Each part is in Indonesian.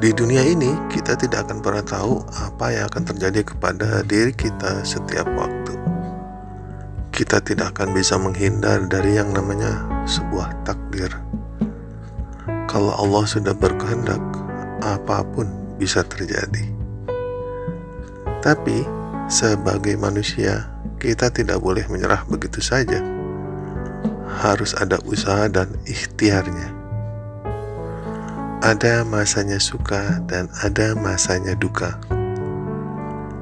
Di dunia ini, kita tidak akan pernah tahu apa yang akan terjadi kepada diri kita setiap waktu. Kita tidak akan bisa menghindar dari yang namanya sebuah takdir. Kalau Allah sudah berkehendak, apapun bisa terjadi. Tapi, sebagai manusia, kita tidak boleh menyerah begitu saja. Harus ada usaha dan ikhtiarnya. Ada masanya suka dan ada masanya duka.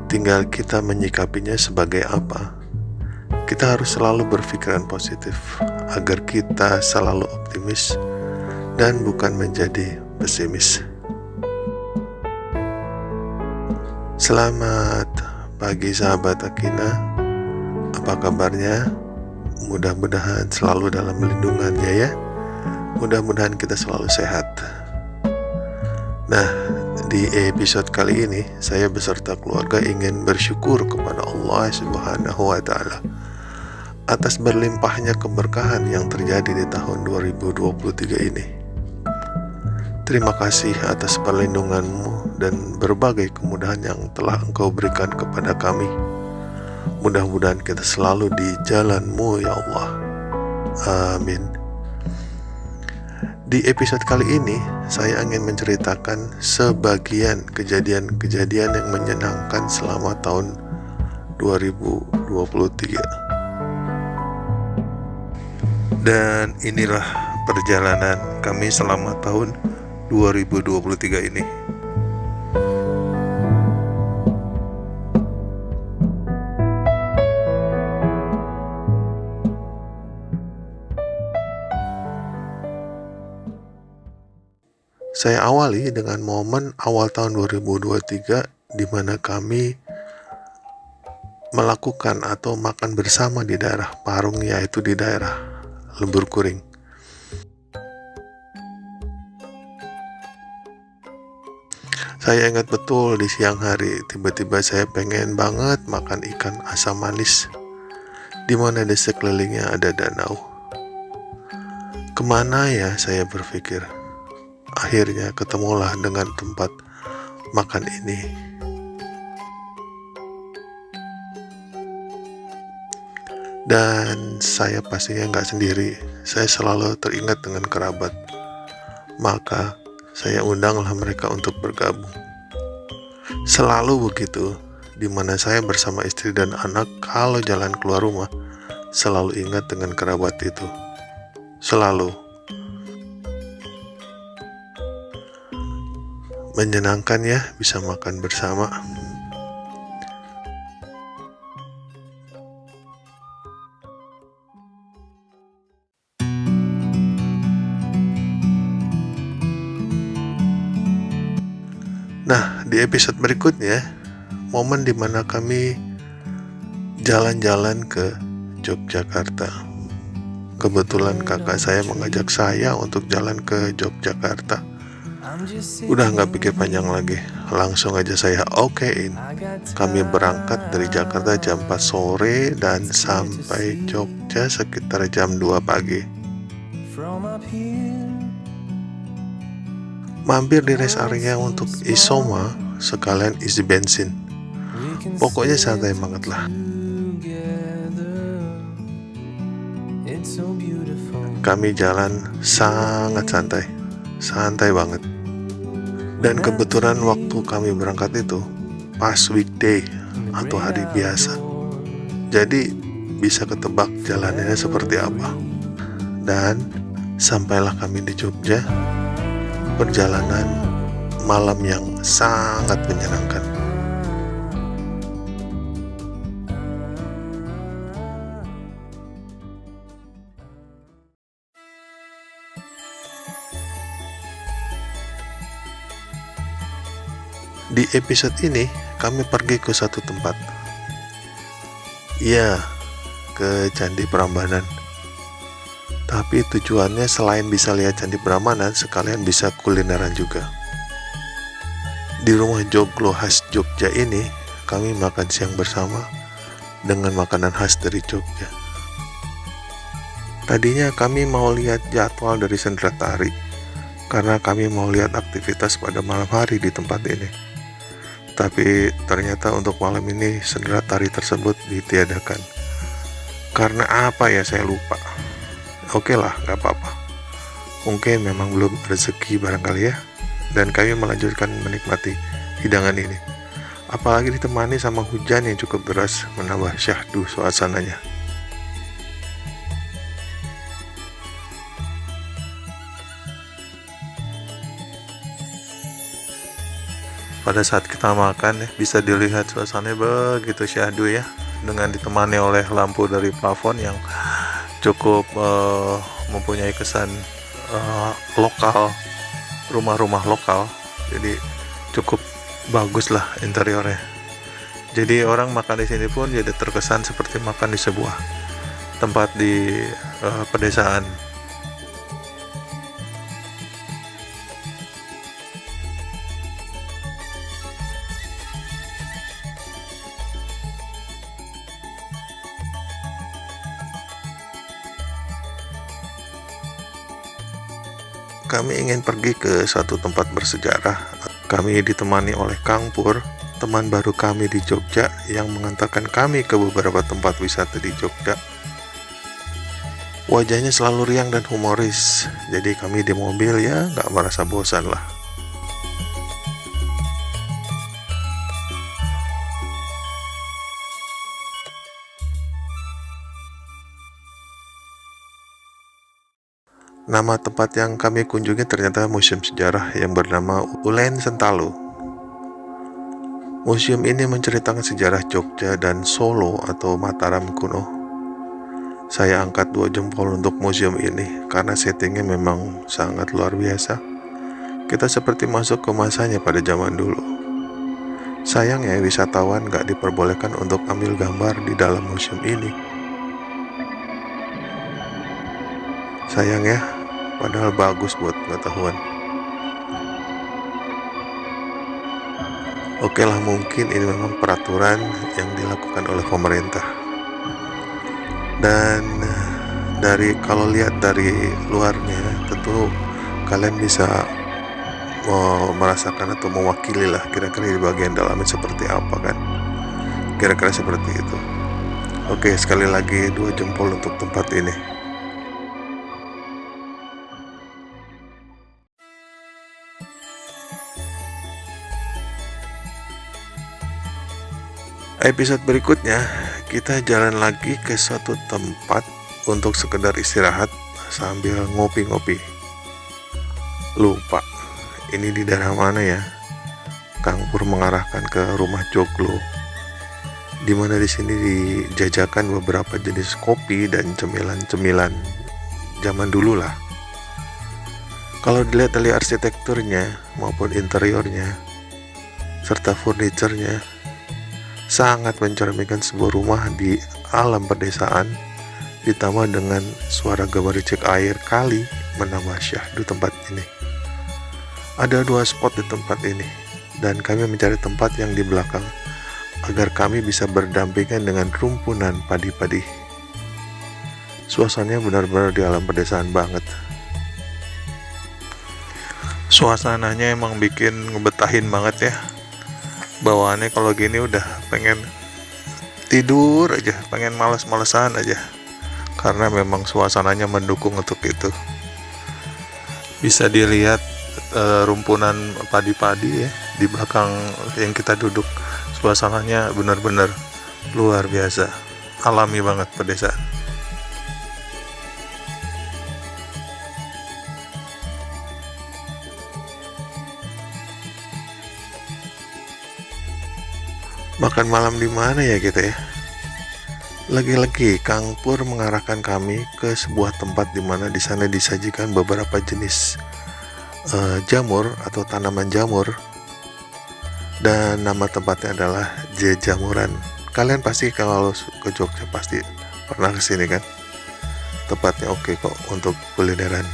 Tinggal kita menyikapinya sebagai apa. Kita harus selalu berpikiran positif agar kita selalu optimis dan bukan menjadi pesimis. Selamat pagi sahabat Akina. Apa kabarnya? Mudah-mudahan selalu dalam lindungannya ya. Mudah-mudahan kita selalu sehat. Nah, di episode kali ini saya beserta keluarga ingin bersyukur kepada Allah Subhanahu wa Ta'ala atas berlimpahnya keberkahan yang terjadi di tahun 2023 ini. Terima kasih atas perlindunganmu dan berbagai kemudahan yang telah Engkau berikan kepada kami. Mudah-mudahan kita selalu di jalan-Mu ya Allah. Amin. Di episode kali ini, saya ingin menceritakan sebagian kejadian-kejadian yang menyenangkan selama tahun 2023. Dan inilah perjalanan kami selama tahun 2023 ini. Saya awali dengan momen awal tahun 2023 di mana kami melakukan atau makan bersama di daerah Parung, yaitu di daerah Lembur Kuring. Saya ingat betul di siang hari tiba-tiba saya pengen banget makan ikan asam manis di mana di sekelilingnya ada danau. Kemana ya saya berpikir. Akhirnya ketemulah dengan tempat makan ini. Dan saya pastinya nggak sendiri. Saya selalu teringat dengan kerabat. Maka saya undanglah mereka untuk bergabung. Selalu begitu, di mana saya bersama istri dan anak kalau jalan keluar rumah selalu ingat dengan kerabat itu. Selalu. Menyenangkan ya bisa makan bersama. Nah, di episode berikutnya, momen dimana kami jalan-jalan ke Yogyakarta. Kebetulan kakak saya mengajak saya untuk jalan ke Yogyakarta. Udah gak pikir panjang lagi, langsung aja saya okein. Kami berangkat dari Jakarta jam 4 sore dan sampai Jogja sekitar jam 2 pagi. Mampir di rest area untuk Isoma, sekalian isi bensin. Pokoknya santai banget lah. Kami jalan sangat santai banget. Dan kebetulan waktu kami berangkat itu pas weekday atau hari biasa. Jadi bisa ketebak jalannya seperti apa. Dan sampailah kami di Jogja. Perjalanan malam yang sangat menyenangkan. Di episode ini, kami pergi ke satu tempat. Ya, ke Candi Prambanan. Tapi tujuannya selain bisa lihat Candi Prambanan, sekalian bisa kulineran juga. Di rumah Joglo khas Jogja ini, kami makan siang bersama dengan makanan khas dari Jogja. Tadinya kami mau lihat jadwal dari Sendratari, karena kami mau lihat aktivitas pada malam hari di tempat ini. Tapi ternyata untuk malam ini sendera tari tersebut ditiadakan. Karena apa ya, saya lupa. Oke lah, gak apa-apa. Mungkin memang belum rezeki barangkali ya. Dan kami melanjutkan menikmati hidangan ini. Apalagi ditemani sama hujan yang cukup deras, menambah syahdu suasananya. Pada saat kita makan ya, bisa dilihat suasananya begitu syahdu ya, dengan ditemani oleh lampu dari plafon yang cukup mempunyai kesan lokal, rumah-rumah lokal. Jadi cukup bagus lah interiornya. Jadi orang makan di sini pun jadi terkesan seperti makan di sebuah tempat di pedesaan. Kami ingin pergi ke suatu tempat bersejarah. Kami ditemani oleh Kang Pur, teman baru kami di Jogja yang mengantarkan kami ke beberapa tempat wisata di Jogja. Wajahnya selalu riang dan humoris, jadi kami di mobil ya nggak merasa bosan lah. Nama tempat yang kami kunjungi ternyata museum sejarah yang bernama Ulen Sentalu. Museum ini menceritakan sejarah Jogja dan Solo atau Mataram kuno. Saya angkat 2 jempol untuk museum ini karena settingnya memang sangat luar biasa. Kita seperti masuk ke masanya pada zaman dulu. Sayangnya wisatawan gak diperbolehkan untuk ambil gambar di dalam museum ini. Sayang ya, padahal bagus buat pengetahuan. Oke lah, mungkin ini memang peraturan yang dilakukan oleh pemerintah. Dan kalau lihat dari luarnya, tentu kalian bisa merasakan atau mewakili lah kira-kira di bagian dalamnya seperti apa kan. Kira-kira seperti itu. Oke, sekali lagi 2 jempol untuk tempat ini. Episode berikutnya kita jalan lagi ke suatu tempat untuk sekedar istirahat sambil ngopi-ngopi. Lupa, ini di daerah mana ya? Kang Pur mengarahkan ke rumah Joglo, di mana di sini dijajakan beberapa jenis kopi dan cemilan-cemilan zaman dulu lah. Kalau dilihat dari arsitekturnya maupun interiornya serta furniturnya, sangat mencerminkan sebuah rumah di alam pedesaan, ditambah dengan suara gemericik air kali menambah syahdu tempat ini. Ada 2 spot di tempat ini, dan kami mencari tempat yang di belakang agar kami bisa berdampingan dengan rumpunan padi-padi. Suasananya benar-benar di alam pedesaan banget. Suasananya emang bikin ngebetahin banget ya. Bawaannya kalau gini udah pengen tidur aja, pengen males-malesan aja, karena memang suasananya mendukung untuk itu. Bisa dilihat rumpunan padi-padi ya di belakang yang kita duduk. Suasananya benar-benar luar biasa, alami banget pedesaan. Makan malam di mana ya kita ya? Lagi-lagi Kang Pur mengarahkan kami ke sebuah tempat di mana di sana disajikan beberapa jenis jamur atau tanaman jamur, dan nama tempatnya adalah Jejamuran. Kalian pasti kalau ke Jogja pasti pernah kesini kan? Tempatnya oke kok untuk kulineran.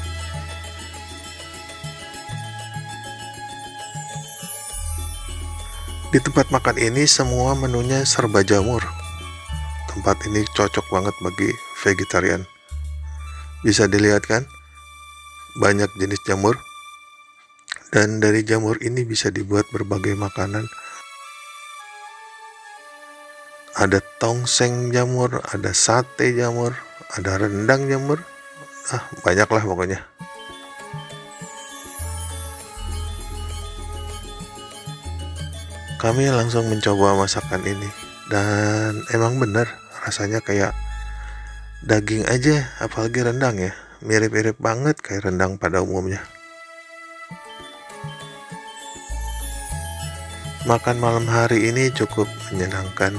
Di tempat makan ini semua menunya serba jamur. Tempat ini cocok banget bagi vegetarian. Bisa dilihat kan? Banyak jenis jamur. Dan dari jamur ini bisa dibuat berbagai makanan. Ada tongseng jamur, ada sate jamur, ada rendang jamur. Banyak lah pokoknya. Kami langsung mencoba masakan ini. Dan emang bener, rasanya kayak daging aja, apalagi rendang ya. Mirip-mirip banget kayak rendang pada umumnya. Makan malam hari ini cukup menyenangkan.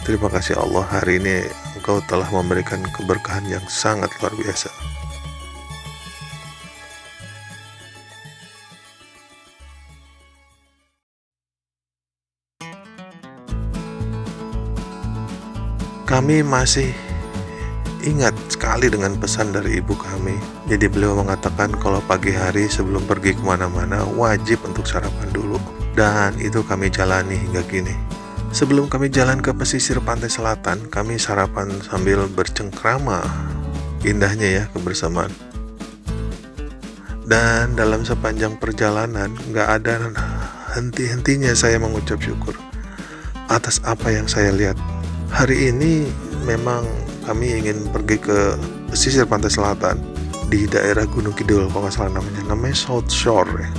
Terima kasih Allah, hari ini Engkau telah memberikan keberkahan yang sangat luar biasa. Kami masih ingat sekali dengan pesan dari ibu kami. Jadi beliau mengatakan kalau pagi hari sebelum pergi kemana-mana wajib untuk sarapan dulu. Dan itu kami jalani hingga kini. Sebelum kami jalan ke pesisir pantai selatan, kami sarapan sambil bercengkrama. Indahnya ya kebersamaan. Dan dalam sepanjang perjalanan gak ada henti-hentinya saya mengucap syukur atas apa yang saya lihat. Hari ini memang kami ingin pergi ke pesisir pantai selatan di daerah Gunung Kidul, kalau nggak salah namanya South Shore ya.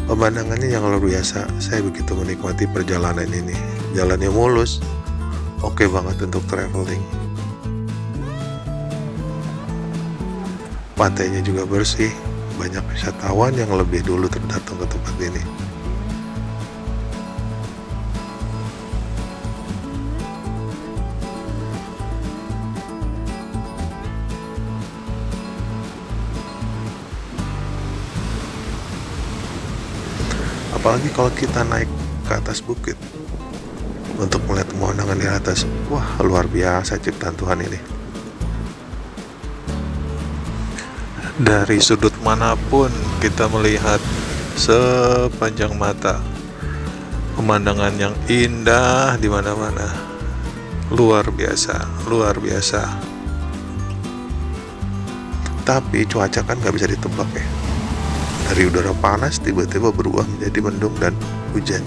Pemandangannya yang luar biasa. Saya begitu menikmati perjalanan ini. Jalannya mulus, oke banget untuk traveling. Pantainya juga bersih, banyak wisatawan yang lebih dulu terdatang ke tempat ini. Apalagi kalau kita naik ke atas bukit untuk melihat pemandangan di atas. Wah, luar biasa ciptaan Tuhan ini. Dari sudut manapun kita melihat sepanjang mata pemandangan yang indah di mana-mana. Luar biasa, luar biasa. Tapi cuaca kan nggak bisa ditebak ya. Dari udara panas tiba-tiba berubah menjadi mendung dan hujan.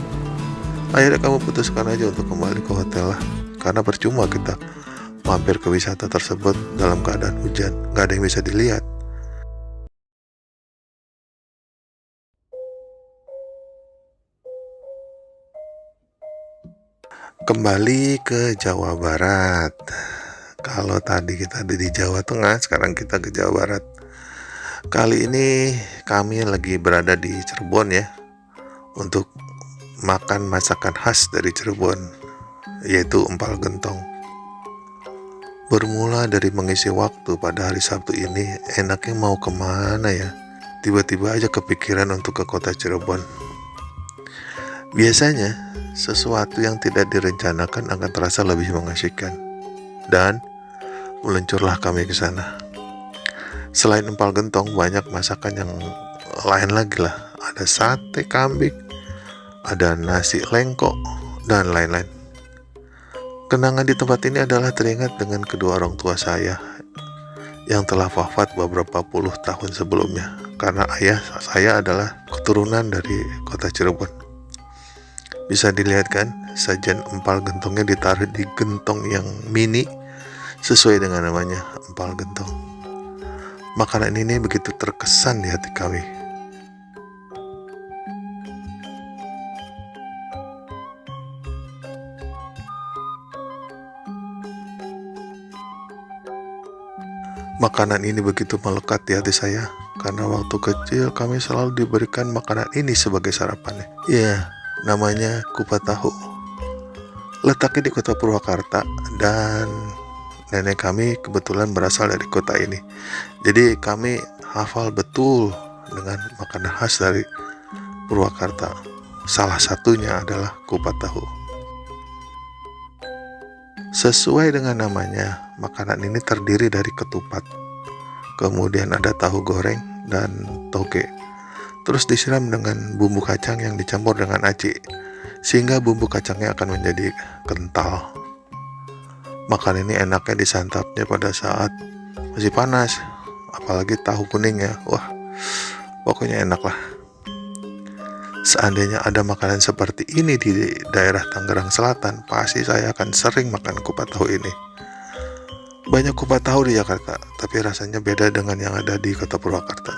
Akhirnya kamu putuskan aja untuk kembali ke hotel lah. Karena percuma kita mampir ke wisata tersebut dalam keadaan hujan, gak ada yang bisa dilihat. Kembali ke Jawa Barat. Kalau tadi kita ada di Jawa Tengah, sekarang kita ke Jawa Barat. Kali ini kami lagi berada di Cirebon ya, untuk makan masakan khas dari Cirebon, yaitu empal gentong. Bermula dari mengisi waktu pada hari Sabtu ini, enaknya mau kemana ya? Tiba-tiba aja kepikiran untuk ke kota Cirebon. Biasanya, sesuatu yang tidak direncanakan akan terasa lebih mengasyikan. Dan meluncurlah kami ke sana. Selain empal gentong, banyak masakan yang lain lagi lah. Ada sate kambing, ada nasi lengko, dan lain-lain. Kenangan di tempat ini adalah teringat dengan kedua orang tua saya yang telah wafat beberapa puluh tahun sebelumnya. Karena ayah saya adalah keturunan dari kota Cirebon. Bisa dilihat kan, sajian empal gentongnya ditaruh di gentong yang mini, sesuai dengan namanya, empal gentong. Makanan ini begitu terkesan di hati kami. Makanan ini begitu melekat di hati saya, karena waktu kecil kami selalu diberikan makanan ini sebagai sarapannya. Ya, namanya kupat tahu. Letaknya di kota Purwakarta, dan nenek kami kebetulan berasal dari kota ini. Jadi kami hafal betul dengan makanan khas dari Purwakarta. Salah satunya adalah kupat tahu. Sesuai dengan namanya, makanan ini terdiri dari ketupat. Kemudian ada tahu goreng dan toge. Terus disiram dengan bumbu kacang yang dicampur dengan aci, sehingga bumbu kacangnya akan menjadi kental. Makan ini enaknya disantapnya pada saat masih panas, apalagi tahu kuning ya. Wah, Pokoknya enak lah. Seandainya ada makanan seperti ini di daerah Tangerang Selatan, pasti saya akan sering makan kupat tahu ini. Banyak kupat tahu di Jakarta, tapi rasanya beda dengan yang ada di kota Purwakarta.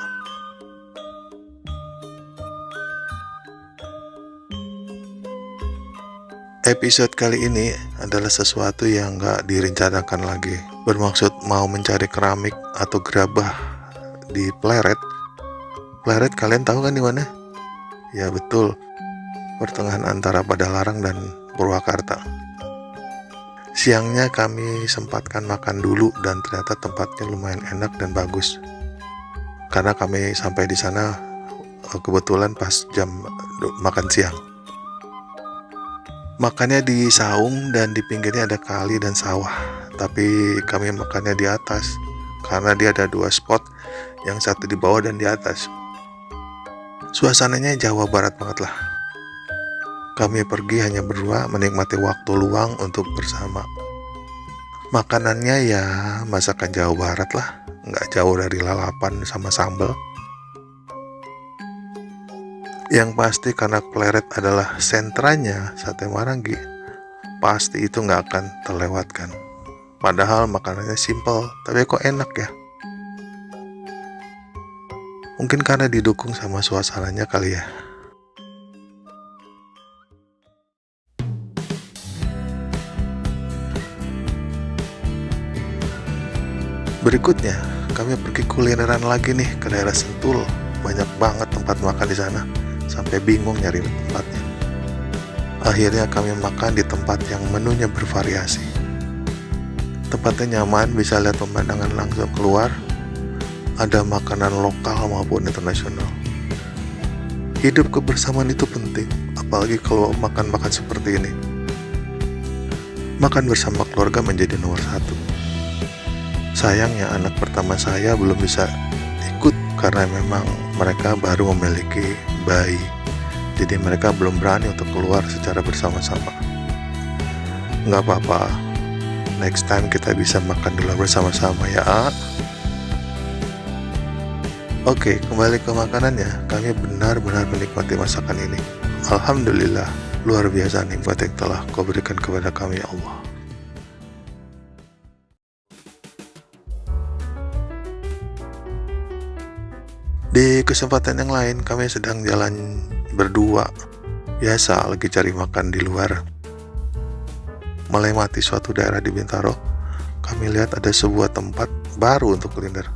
Episode kali ini adalah sesuatu yang gak direncanakan lagi. Bermaksud mau mencari keramik atau gerabah di Pleret. Pleret kalian tahu kan di mana? Ya betul, pertengahan antara Padalarang dan Purwakarta. Siangnya kami sempatkan makan dulu dan ternyata tempatnya lumayan enak dan bagus. Karena kami sampai di sana kebetulan pas jam makan siang. Makannya di saung dan di pinggirnya ada kali dan sawah. Tapi kami makannya di atas karena dia ada 2 spot, yang satu di bawah dan di atas. Suasananya Jawa Barat banget lah. Kami pergi hanya berdua menikmati waktu luang untuk bersama. Makanannya ya masakan Jawa Barat lah, nggak jauh dari lalapan sama sambal. Yang pasti karena Pleret adalah sentranya sate Marangi, pasti itu nggak akan terlewatkan. Padahal makanannya simple, tapi kok enak ya. Mungkin karena didukung sama suasananya kali ya. Berikutnya, kami pergi kulineran lagi nih ke daerah Sentul. Banyak banget tempat makan di sana, sampai bingung nyari tempatnya. Akhirnya kami makan di tempat yang menunya bervariasi. Tempatnya nyaman, bisa lihat pemandangan langsung keluar. Ada makanan lokal maupun internasional. Hidup kebersamaan itu penting, apalagi kalau makan-makan seperti ini. Makan bersama keluarga menjadi nomor 1. Sayangnya anak pertama saya belum bisa ikut karena memang mereka baru memiliki bayi. Jadi mereka belum berani untuk keluar secara bersama-sama. Nggak apa-apa, next time kita bisa makan dulu bersama-sama ya. Oke, kembali ke makanannya. Kami benar-benar menikmati masakan ini. Alhamdulillah, luar biasa nikmat yang telah Kau berikan kepada kami ya Allah. Di kesempatan yang lain, kami sedang jalan berdua. Biasa lagi cari makan di luar. Melewati suatu daerah di Bintaro, kami lihat ada sebuah tempat baru untuk kuliner.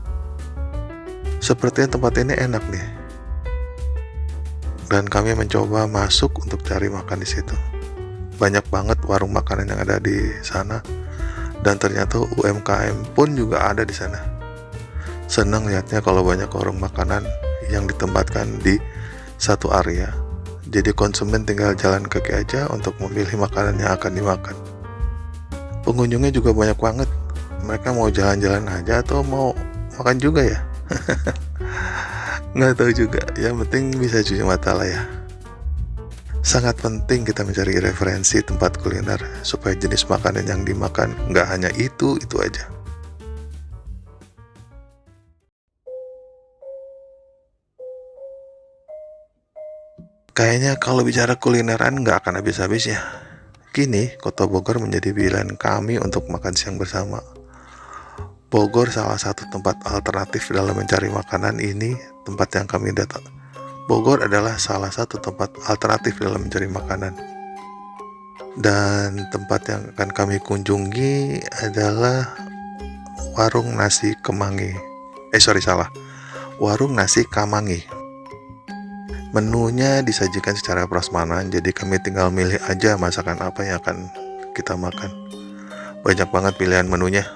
Sepertinya tempat ini enak nih. Dan kami mencoba masuk untuk cari makan di situ. Banyak banget warung makanan yang ada di sana. Dan ternyata UMKM pun juga ada di sana. Senang lihatnya kalau banyak warung makanan yang ditempatkan di satu area. Jadi konsumen tinggal jalan kaki aja untuk memilih makanan yang akan dimakan. Pengunjungnya juga banyak banget. Mereka mau jalan-jalan aja atau mau makan juga ya? Nggak tahu juga, yang penting bisa cuci mata lah ya. Sangat penting kita mencari referensi tempat kuliner supaya jenis makanan yang dimakan nggak hanya itu aja. Kayaknya kalau bicara kulineran nggak akan habis-habisnya. Kini kota Bogor menjadi pilihan kami untuk makan siang bersama. Bogor salah satu tempat alternatif dalam mencari makanan ini, tempat yang kami datang. Bogor adalah salah satu tempat alternatif dalam mencari makanan. Dan tempat yang akan kami kunjungi adalah warung nasi Kemangi. Warung nasi Kamangi. Menunya disajikan secara prasmanan, jadi kami tinggal milih aja masakan apa yang akan kita makan. Banyak banget pilihan menunya.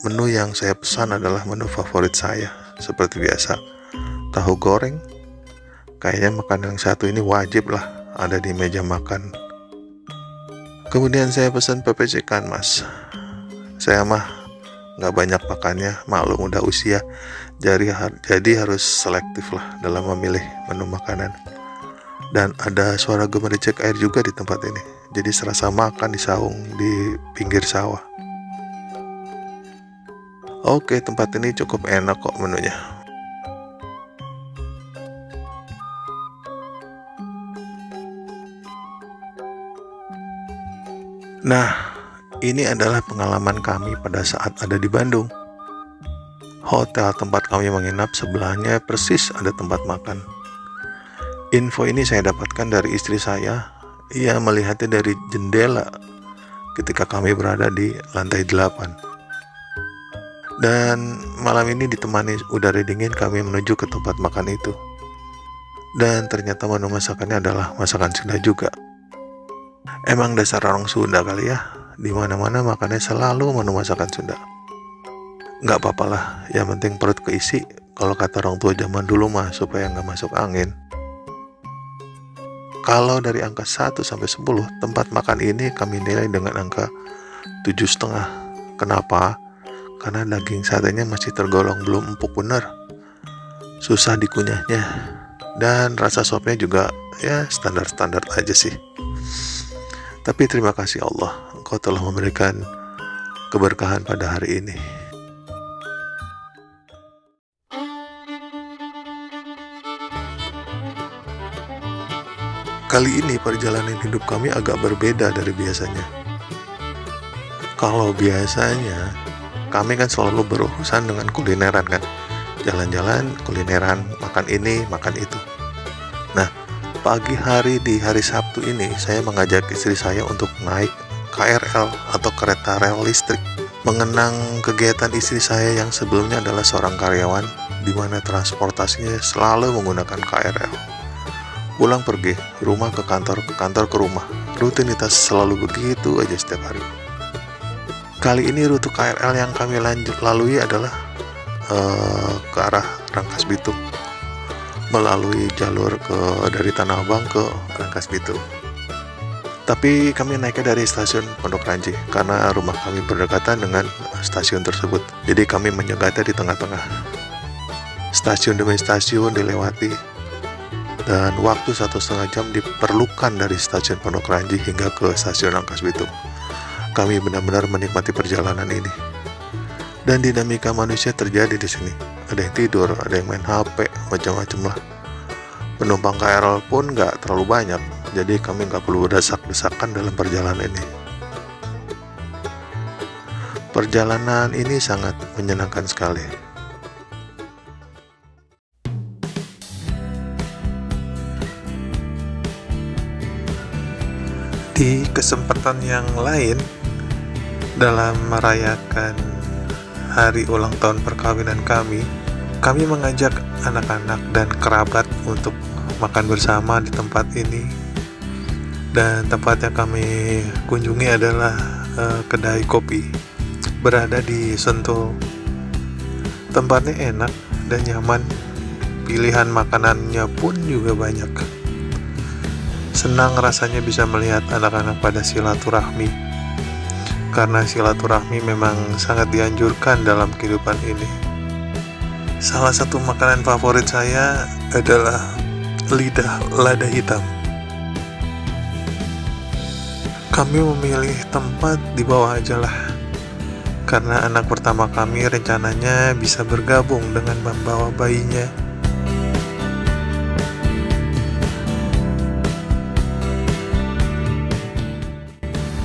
Menu yang saya pesan adalah menu favorit saya. Seperti biasa, tahu goreng. Kayaknya makanan yang satu ini wajib lah ada di meja makan. Kemudian saya pesan pepes ikan mas. Saya mah nggak banyak makannya, maklum udah usia. Jadi harus selektif lah dalam memilih menu makanan. Dan ada suara gemericik air juga di tempat ini. Jadi serasa makan di saung di pinggir sawah. Oke, tempat ini cukup enak kok menunya. Nah, ini adalah pengalaman kami pada saat ada di Bandung. Hotel tempat kami menginap sebelahnya persis ada tempat makan. Info ini saya dapatkan dari istri saya. Ia melihatnya dari jendela ketika kami berada di lantai 8. Dan malam ini ditemani udara dingin kami menuju ke tempat makan itu. Dan ternyata menu masakannya adalah masakan Sunda juga. Emang dasar orang Sunda kali ya, dimana-mana makannya selalu menu masakan Sunda. Nggak apa-apa lah, yang penting perut keisi. Kalau kata orang tua zaman dulu mah supaya nggak masuk angin. Kalau dari angka 1 sampai 10, tempat makan ini kami nilai dengan angka 7,5. Kenapa? Karena daging satenya masih tergolong belum empuk bener, susah dikunyahnya, dan rasa sopnya juga ya standar-standar aja sih. Tapi terima kasih Allah, Engkau telah memberikan keberkahan pada hari ini. Kali ini perjalanan hidup kami agak berbeda dari biasanya. Kalau biasanya kami kan selalu berurusan dengan kulineran kan, jalan-jalan, kulineran, makan ini, makan itu. Nah, pagi hari di hari Sabtu ini saya mengajak istri saya untuk naik KRL atau kereta rel listrik, mengenang kegiatan istri saya yang sebelumnya adalah seorang karyawan di mana transportasinya selalu menggunakan KRL. Pulang pergi, rumah ke kantor ke rumah. Rutinitas selalu begitu aja setiap hari. Kali ini rute KRL yang kami lalui adalah ke arah Rangkas Bitung, melalui jalur dari Tanah Abang ke Rangkas Bitung. Tapi kami naiknya dari stasiun Pondok Ranji karena rumah kami berdekatan dengan stasiun tersebut. Jadi kami menyegatnya di tengah-tengah. Stasiun demi stasiun dilewati. Dan waktu 1,5 jam diperlukan dari stasiun Pondok Ranji hingga ke stasiun Rangkas Bitung. Kami benar-benar menikmati perjalanan ini. Dan dinamika manusia terjadi di sini. Ada yang tidur, ada yang main HP, macam-macam lah. Penumpang KRL pun nggak terlalu banyak, jadi kami nggak perlu berdesak-desakan dalam perjalanan ini. Perjalanan ini sangat menyenangkan sekali. Di kesempatan yang lain, dalam merayakan hari ulang tahun perkawinan kami mengajak anak-anak dan kerabat untuk makan bersama di tempat ini. Dan tempat yang kami kunjungi adalah kedai kopi, berada di Sentul. Tempatnya enak dan nyaman, pilihan makanannya pun juga banyak. Senang rasanya bisa melihat anak-anak pada silaturahmi, karena silaturahmi memang sangat dianjurkan dalam kehidupan ini. Salah satu makanan favorit saya adalah lada hitam. Kami memilih tempat di bawah aja lah, karena anak pertama kami rencananya bisa bergabung dengan membawa bayinya.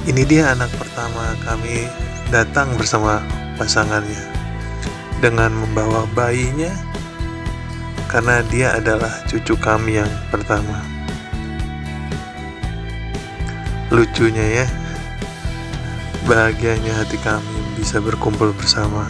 Ini dia anak pertama kami datang bersama pasangannya dengan membawa bayinya, karena dia adalah cucu kami yang pertama. Lucunya ya, bahagianya hati kami bisa berkumpul bersama.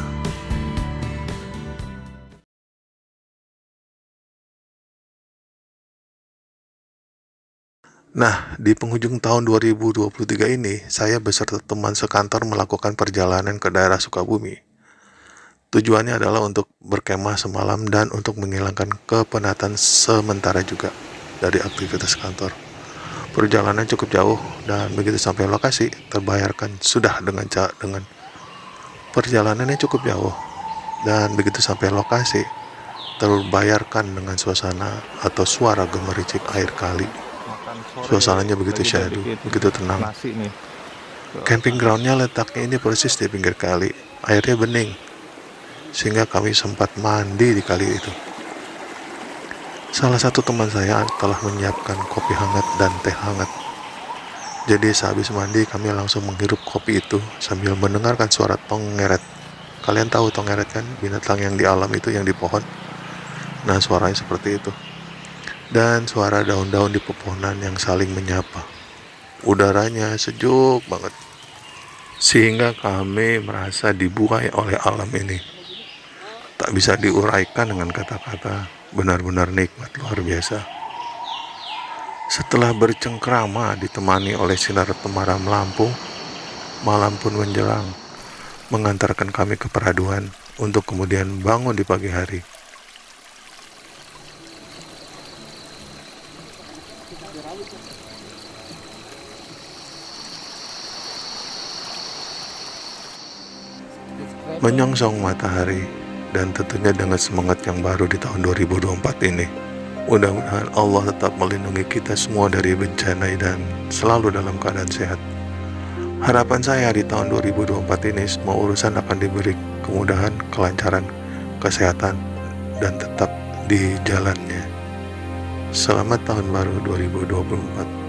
Nah, di penghujung tahun 2023 ini, saya beserta teman sekantor melakukan perjalanan ke daerah Sukabumi. Tujuannya adalah untuk berkemah semalam dan untuk menghilangkan kepenatan sementara juga dari aktivitas kantor. Perjalanan cukup jauh dan begitu sampai lokasi, terbayarkan sudah dengan perjalanannya cukup jauh. Dan begitu sampai lokasi, terbayarkan dengan suasana atau suara gemericik air kali. Suasananya begitu syahdu, begitu tenang. Camping groundnya letaknya ini persis di pinggir kali. Airnya bening, sehingga kami sempat mandi di kali itu. Salah satu teman saya telah menyiapkan kopi hangat dan teh hangat. Jadi sehabis mandi kami langsung menghirup kopi itu sambil mendengarkan suara tongeret. Kalian tahu tongeret kan? Binatang yang di alam itu, yang di pohon. Nah, suaranya seperti itu. Dan suara daun-daun di pepohonan yang saling menyapa. Udaranya sejuk banget, sehingga kami merasa dibuai oleh alam ini. Tak bisa diuraikan dengan kata-kata, benar-benar nikmat luar biasa. Setelah bercengkrama ditemani oleh sinar temaram lampu, malam pun menjelang, mengantarkan kami ke peraduan untuk kemudian bangun di pagi hari. Menyongsong matahari, dan tentunya dengan semangat yang baru di tahun 2024 ini. Mudah-mudahan Allah tetap melindungi kita semua dari bencana dan selalu dalam keadaan sehat. Harapan saya di tahun 2024 ini semua urusan akan diberi kemudahan, kelancaran, kesehatan, dan tetap di jalannya. Selamat tahun baru 2024.